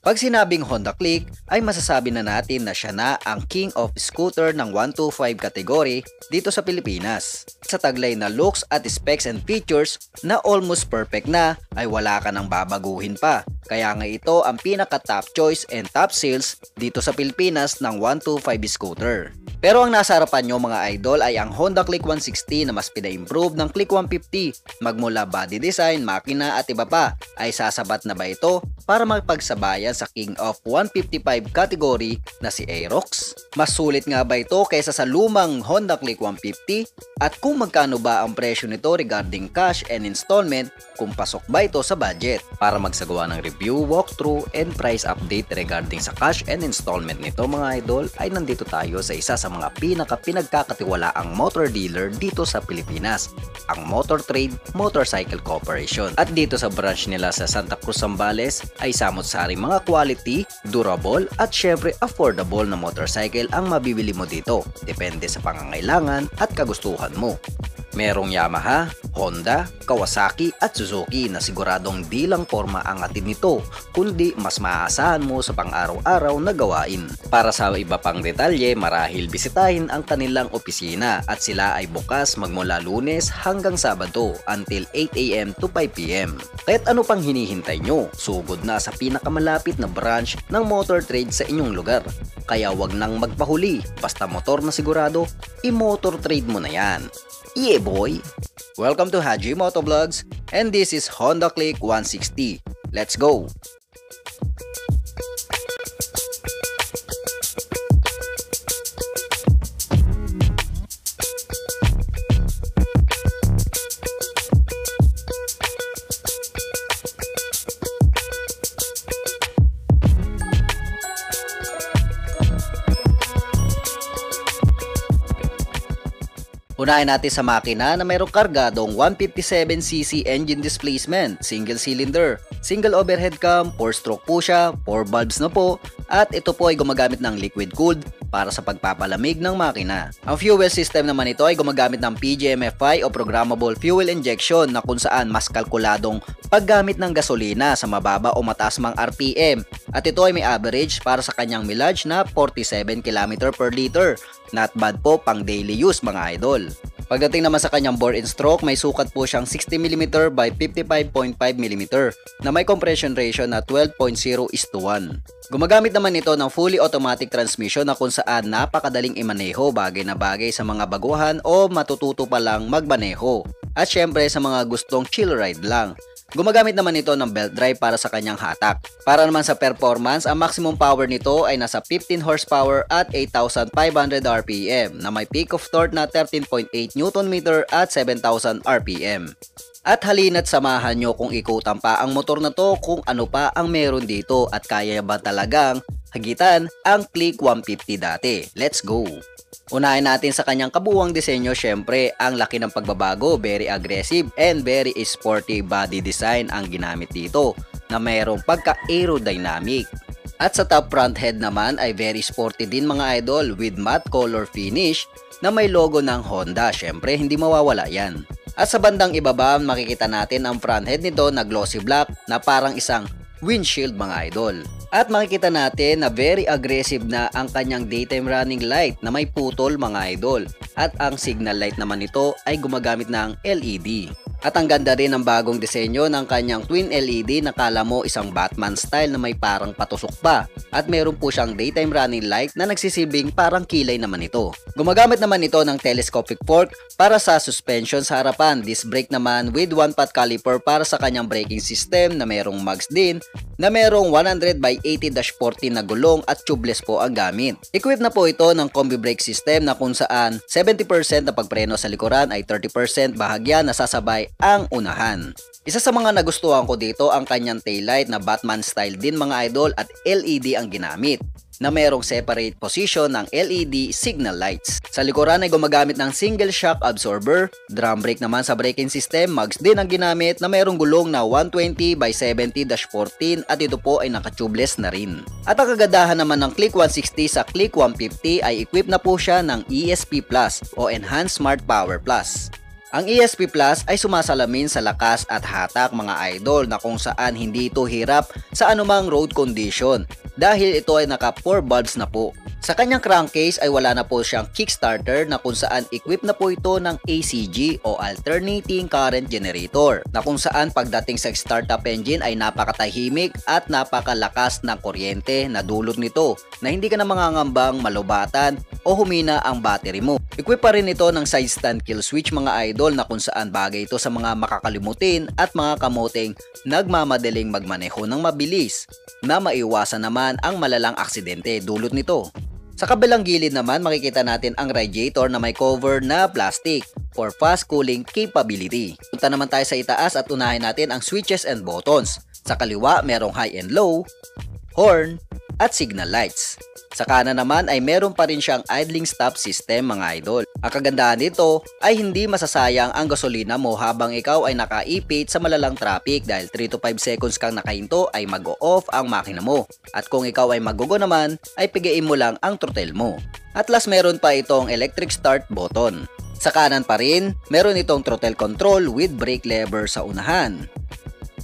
Pag sinabing Honda Click ay masasabi na natin na siya na ang king of scooter ng 125 category dito sa Pilipinas. Sa taglay na looks at specs and features na almost perfect na ay wala ka nang babaguhin pa. Kaya nga ito ang pinaka top choice and top sales dito sa Pilipinas ng 125 scooter. Pero ang nasa harapan nyo mga idol ay ang Honda Click 160 na mas pina-improve ng Click 150. Magmula body design, makina at iba pa, ay sasabat na ba ito para magpagsabayan sa King of 155 category na si Aerox? Mas sulit nga ba ito kaysa sa lumang Honda Click 150? At kung magkano ba ang presyo nito regarding cash and installment, kung pasok ba ito sa budget? Para magsagawa ng review, walkthrough, and price update regarding sa cash and installment nito mga idol, ay nandito tayo sa isa sa mga pinagkakatiwalaang motor dealer dito sa Pilipinas, ang Motor Trade Motorcycle Corporation. At dito sa branch nila sa Santa Cruz, Zambales ay samot-saring mga quality, durable at syempre affordable na motorcycle ang mabibili mo dito. Depende sa pangangailangan at kagustuhan mo. Merong Yamaha, Honda, Kawasaki at Suzuki na siguradong di lang forma ang atid nito, kundi mas maaasahan mo sa pang-araw-araw na gawain. Para sa iba pang detalye, marahil bisitahin ang kanilang opisina at sila ay bukas magmula Lunes hanggang Sabado until 8 AM to 5 PM. Kahit ano pang hinihintay nyo, sugod na sa pinakamalapit na branch ng Motor Trade sa inyong lugar. Kaya wag nang magpahuli, basta motor na sigurado, i-Motor Trade mo na yan. Yeah boy! Welcome to Haji Motovlogs and this is Honda Click 160. Let's go! Unahin natin sa makina na mayroong kargadong 157cc engine displacement, single cylinder, single overhead cam, 4-stroke po siya, 4 valves na po, at ito po ay gumagamit ng liquid cooled para sa pagpapalamig ng makina. Ang fuel system naman ito ay gumagamit ng PGM-FI o Programmable Fuel Injection na kung saan mas kalkuladong paggamit ng gasolina sa mababa o mataas mang RPM, at ito ay may average para sa kanyang mileage na 47 km per liter. Not bad po pang daily use mga idol. Pagdating naman sa kanyang bore and stroke, may sukat po siyang 60mm by 55.5mm na may compression ratio na 12.0:1. Gumagamit naman ito ng fully automatic transmission na kung saan napakadaling imaneho, bagay na bagay sa mga baguhan o matututo pa lang magmaneho. At syempre sa mga gustong chill ride lang. Gumagamit naman ito ng belt drive para sa kanyang hatak. Para naman sa performance, ang maximum power nito ay nasa 15 horsepower at 8,500 RPM na may peak of torque na 13.8 Nm at 7,000 RPM. At halina't samahan nyo kung ikutan pa ang motor na to kung ano pa ang meron dito at kaya ba talagang hagitan ang Click 150 dati. Let's go! Unahin natin sa kanyang kabuuang disenyo, syempre ang laki ng pagbabago, very aggressive and very sporty body design ang ginamit dito na mayroong pagka-aerodynamic. At sa top front head naman ay very sporty din mga idol with matte color finish na may logo ng Honda, syempre hindi mawawala yan. At sa bandang ibaba makikita natin ang front head nito na glossy black na parang isang windshield mga idol. At makikita natin na very aggressive na ang kanyang daytime running light na may putol mga idol. At ang signal light naman nito ay gumagamit ng LED. At ang ganda rin ng bagong disenyo ng kanyang twin LED na kala mo isang Batman style na may parang patusok pa. At meron po siyang daytime running light na nagsisilbing parang kilay naman ito. Gumagamit naman ito ng telescopic fork para sa suspension sa harapan. Disc brake naman with 1-pot caliper para sa kanyang braking system na merong mags din na merong 100/80-14 na gulong at tubeless po ang gamit. Equipped na po ito ng combi brake system na kung saan 70% na pagpreno sa likuran ay 30% bahagya na sasabay ang unahan. Isa sa mga nagustuhan ko dito ang kanyang taillight na Batman style din mga idol at LED ang ginamit na merong separate position ng LED signal lights. Sa likuran ay gumagamit ng single shock absorber, drum brake naman sa braking system, mags din ang ginamit na merong gulong na 120/70-14 at ito po ay naka-tubeless na rin. At ang kagandahan naman ng Click 160 sa Click 150 ay equipped na po siya ng ESP Plus o Enhanced Smart Power Plus. Ang ESP Plus ay sumasalamin sa lakas at hatak mga idol na kung saan hindi ito hirap sa anumang road condition dahil ito ay naka 4 valves na po. Sa kanyang crankcase ay wala na po siyang kickstarter na kung saan equipped na po ito ng ACG o Alternating Current Generator na kung saan pagdating sa startup engine ay napakatahimik at napakalakas ng kuryente na dulot nito na hindi ka na mangangambang malubatan o humina ang battery mo. Equip pa rin ito ng side stand kill switch mga idol na kung saan bagay ito sa mga makakalimutin at mga kamoteng nagmamadaling magmaneho ng mabilis na maiwasan naman ang malalang aksidente dulot nito. Sa kabilang gilid naman makikita natin ang radiator na may cover na plastic for fast cooling capability. Punta naman tayo sa itaas at unahin natin ang switches and buttons. Sa kaliwa merong high and low, horn, at signal lights. Sa kanan naman ay meron pa rin siyang idling stop system mga idol. Ang kagandahan nito ay hindi masasayang ang gasolina mo habang ikaw ay nakaipit sa malalang traffic dahil 3 to 5 seconds kang nakahinto ay mag-o-off ang makina mo. At kung ikaw ay mag-go naman ay pigain mo lang ang throttle mo. At last meron pa itong electric start button. Sa kanan pa rin, meron itong throttle control with brake lever sa unahan.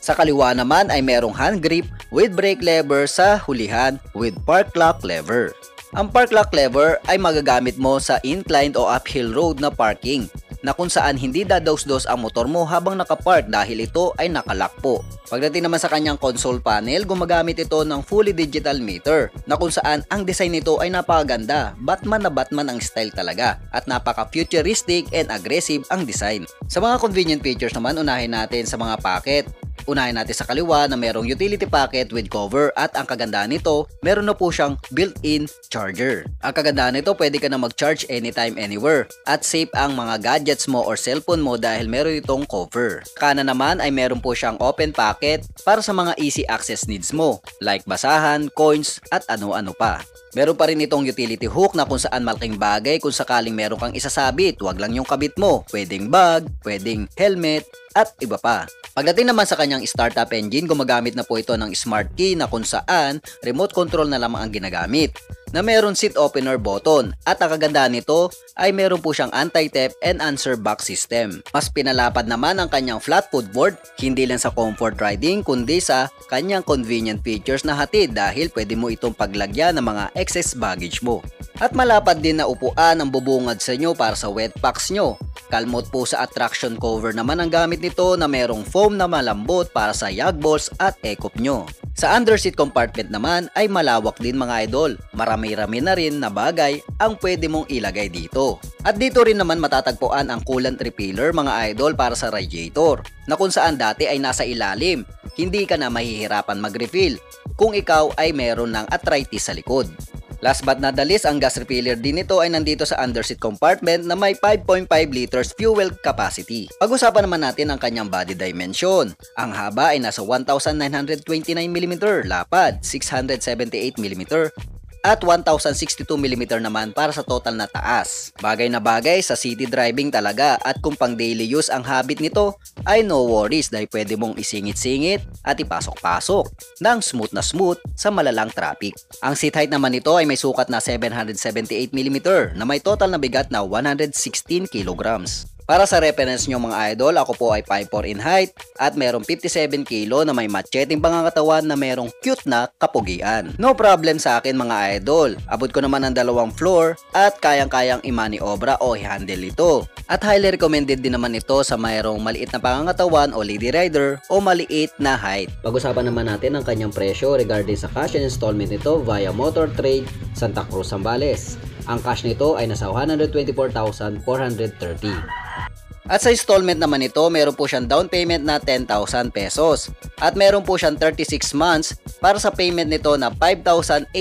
Sa kaliwa naman ay merong hand grip with brake lever sa hulihan with park lock lever. Ang park lock lever ay magagamit mo sa inclined o uphill road na parking na kung saan hindi dadaos-dos ang motor mo habang nakapark dahil ito ay nakalock po. Pagdating naman sa kanyang console panel, gumagamit ito ng fully digital meter na kung saan ang design nito ay napakaganda. Batman na Batman ang style talaga at napaka-futuristic and aggressive ang design. Sa mga convenient features naman, unahin natin sa mga packet. Unahin natin sa kaliwa na merong utility packet with cover at ang kagandahan nito, meron na po siyang built-in charger. Ang kagandahan nito, pwede ka na mag-charge anytime anywhere at safe ang mga gadgets mo or cellphone mo dahil meron itong cover. Kanan naman ay meron po siyang open packet para sa mga easy access needs mo like basahan, coins at ano-ano pa. Meron pa rin itong utility hook na kung saan malaking bagay kung sakaling meron kang isasabit, wag lang yung kabit mo. Pwedeng bag, pwedeng helmet, at iba pa. Pagdating naman sa kanyang startup engine, gumagamit na po ito ng smart key na kung saan remote control na lamang ang ginagamit na meron seat opener button at ang kagandahan nito ay meron po siyang anti-theft and answer box system. Mas pinalapad naman ang kanyang flat footboard hindi lang sa comfort riding kundi sa kanyang convenient features na hatid dahil pwede mo itong paglagyan ng mga excess baggage mo. At malapad din na upuan ang bubungad sa inyo para sa wet packs nyo. Kalmot po sa attraction cover naman ang gamit nito na merong foam na malambot para sa yag balls at ekop nyo. Sa underseat compartment naman ay malawak din mga idol. Marami-rami na rin na bagay ang pwede mong ilagay dito. At dito rin naman matatagpuan ang coolant refiller mga idol para sa radiator na kung saan dati ay nasa ilalim. Hindi ka na mahihirapan mag-refill kung ikaw ay meron ng arthritis sa likod. Last but not the least, ang gas refiller din nito ay nandito sa underseat compartment na may 5.5 liters fuel capacity. Pag-usapan naman natin ang kanyang body dimension. Ang haba ay nasa 1,929mm, lapad 678mm, at 1,062mm naman para sa total na taas. Bagay na bagay sa city driving talaga at kung pang daily use ang habit nito ay no worries dahil pwede mong isingit-singit at ipasok-pasok ng smooth na smooth sa malalang traffic. Ang seat height naman nito ay may sukat na 778mm na may total na bigat na 116 kilograms. Para sa reference nyo mga idol, ako po ay 5'4" in height at merong 57 kilo na may macheting pangangatawan na merong cute na kapugian. No problem sa akin mga idol. Abot ko naman ng 2 floor at kayang-kayang imaniobra o i-handle ito. At highly recommended din naman ito sa mayroong maliit na pangangatawan o lady rider o maliit na height. Pag-usapan naman natin ang kanyang presyo regarding sa cash and installment nito via Motor Trade Santa Cruz, Zambales. Ang cash nito ay nasa 124,430. At sa installment naman ito, meron po siyang down payment na 10,000 pesos. At meron po siyang 36 months para sa payment nito na 5,804.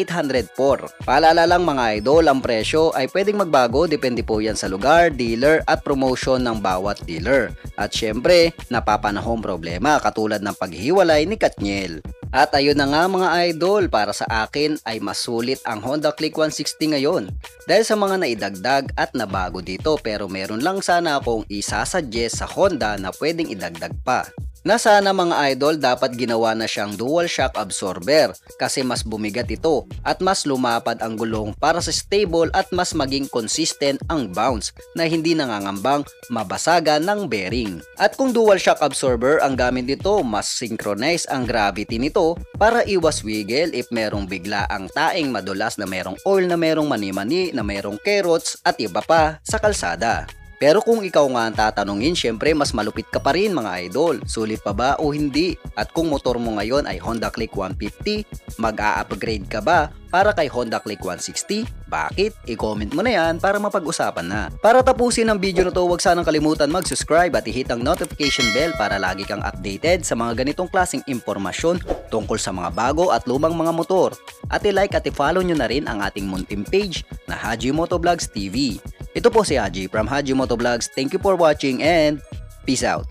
Paalala lang mga idol, ang presyo ay pwedeng magbago, depende po yan sa lugar, dealer at promotion ng bawat dealer. At syempre, napapanahong problema katulad ng paghiwalay ni Katniel. At ayun na nga mga idol, para sa akin ay mas sulit ang Honda Click 160 ngayon dahil sa mga naidagdag at nabago dito, pero meron lang sana akong isasuggest sa Honda na pwedeng idagdag pa. na sana mga idol dapat ginawa na siyang dual shock absorber kasi mas bumigat ito at mas lumapad ang gulong para sa stable at mas maging consistent ang bounce na hindi nangangambang mabasagan ng bearing. At kung dual shock absorber ang gamit nito, mas synchronize ang gravity nito para iwas wiggle if merong bigla ang taing madulas na merong oil na merong mani-mani na merong carrots at iba pa sa kalsada. Pero kung ikaw nga ang tatanungin, syempre mas malupit ka pa rin mga idol. Sulit pa ba o hindi? At kung motor mo ngayon ay Honda Click 150, mag-a-upgrade ka ba para kay Honda Click 160? Bakit? I-comment mo na yan para mapag-usapan na. Para tapusin ang video na to, huwag sanang kalimutan mag-subscribe at i-hit ang notification bell para lagi kang updated sa mga ganitong klaseng impormasyon tungkol sa mga bago at lumang mga motor. At i-like at i-follow nyo na rin ang ating munting page na Haji Motovlogs TV. Ito po si Haji from Haji Motovlogs. Thank you for watching and peace out.